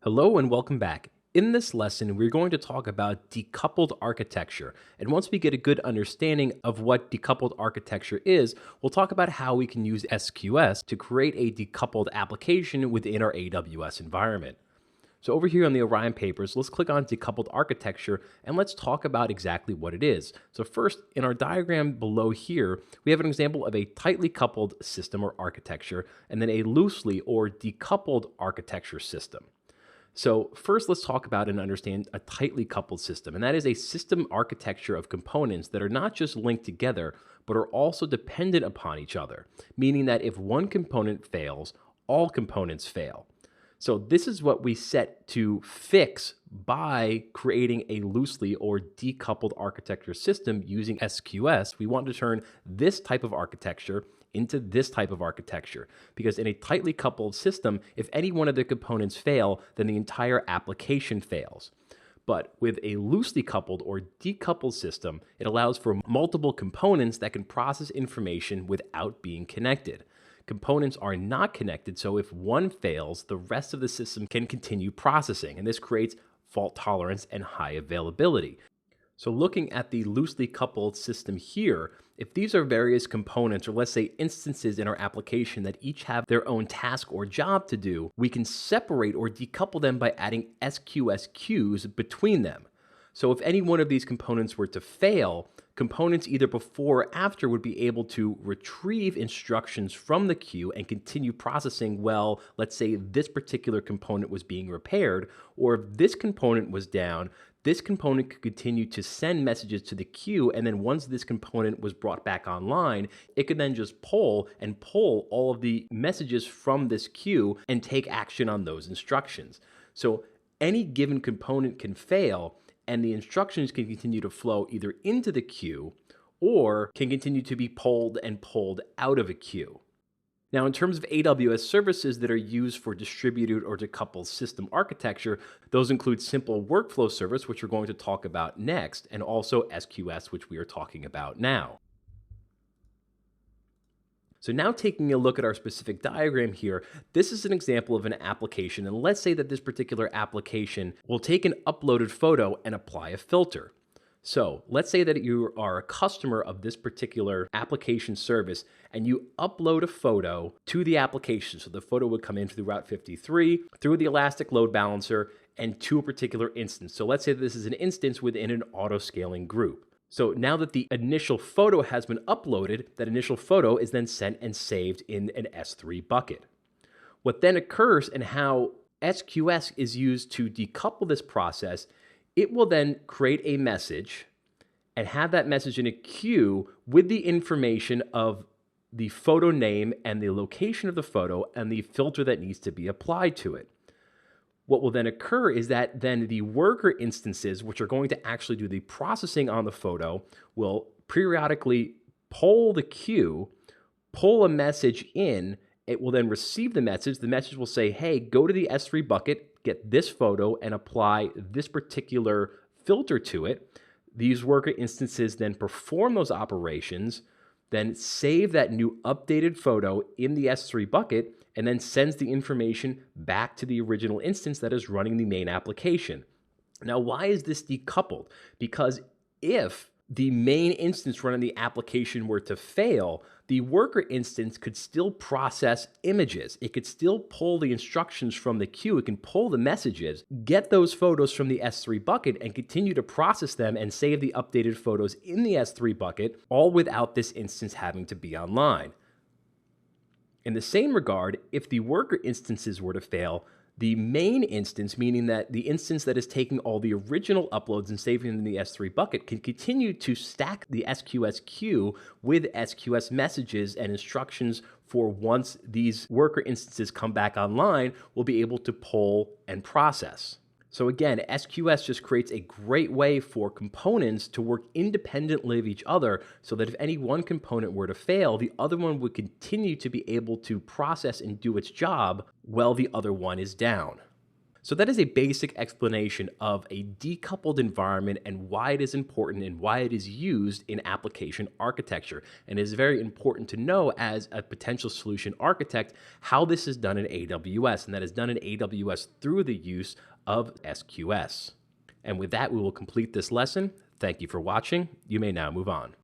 Hello and welcome back. In this lesson, we're going to talk about decoupled architecture. And once we get a good understanding of what decoupled architecture is, we'll talk about how we can use SQS to create a decoupled application within our AWS environment. So over here on the Orion papers, let's click on decoupled architecture and let's talk about exactly what it is. So first, in our diagram below here, we have an example of a tightly coupled system or architecture, and then a loosely or decoupled architecture system. So first, let's talk about and understand a tightly coupled system, and that is a system architecture of components that are not just linked together, but are also dependent upon each other, meaning that if one component fails, all components fail. So this is what we set to fix by creating a loosely or decoupled architecture system using SQS. We want to turn this type of architecture into this type of architecture, because in a tightly coupled system, if any one of the components fail, then the entire application fails. But with a loosely coupled or decoupled system, it allows for multiple components that can process information without being connected. Components are not connected, so if one fails, the rest of the system can continue processing, and this creates fault tolerance and high availability. So looking at the loosely coupled system here, if these are various components, or let's say instances in our application that each have their own task or job to do, we can separate or decouple them by adding SQS queues between them. So if any one of these components were to fail, components either before or after would be able to retrieve instructions from the queue and continue processing. Well, let's say this particular component was being repaired, or if this component was down, this component could continue to send messages to the queue, and then once this component was brought back online, it could then just pull all of the messages from this queue and take action on those instructions. So any given component can fail, and the instructions can continue to flow either into the queue or can continue to be pulled out of a queue. Now, in terms of AWS services that are used for distributed or decoupled system architecture, those include simple workflow service, which we're going to talk about next, and also SQS, which we are talking about now. So now taking a look at our specific diagram here, this is an example of an application, and let's say that this particular application will take an uploaded photo and apply a filter. So let's say that you are a customer of this particular application service and you upload a photo to the application. So the photo would come in through Route 53, through the Elastic Load Balancer, and to a particular instance. So let's say this is an instance within an auto-scaling group. So now that the initial photo has been uploaded, that initial photo is then sent and saved in an S3 bucket. What then occurs and how SQS is used to decouple this process, it will then create a message and have that message in a queue with the information of the photo name and the location of the photo and the filter that needs to be applied to it. What will then occur is that then the worker instances, which are going to actually do the processing on the photo, will periodically poll the queue, pull a message in. It will then receive the message. The message will say, hey, go to the S3 bucket, get this photo, and apply this particular filter to it. These worker instances then perform those operations, then save that new updated photo in the S3 bucket, and then sends the information back to the original instance that is running the main application. Now, why is this decoupled? Because if the main instance running the application were to fail, the worker instance could still process images. It could still pull the instructions from the queue. It can pull the messages, get those photos from the S3 bucket, and continue to process them and save the updated photos in the S3 bucket, all without this instance having to be online. In the same regard, if the worker instances were to fail, the main instance, meaning that the instance that is taking all the original uploads and saving them in the S3 bucket, can continue to stack the SQS queue with SQS messages and instructions for once these worker instances come back online, will be able to pull and process. So again, SQS just creates a great way for components to work independently of each other so that if any one component were to fail, the other one would continue to be able to process and do its job while the other one is down. So that is a basic explanation of a decoupled environment and why it is important and why it is used in application architecture. And it is very important to know as a potential solution architect how this is done in AWS. And that is done in AWS through the use of SQS. And with that, we will complete this lesson. Thank you for watching. You may now move on.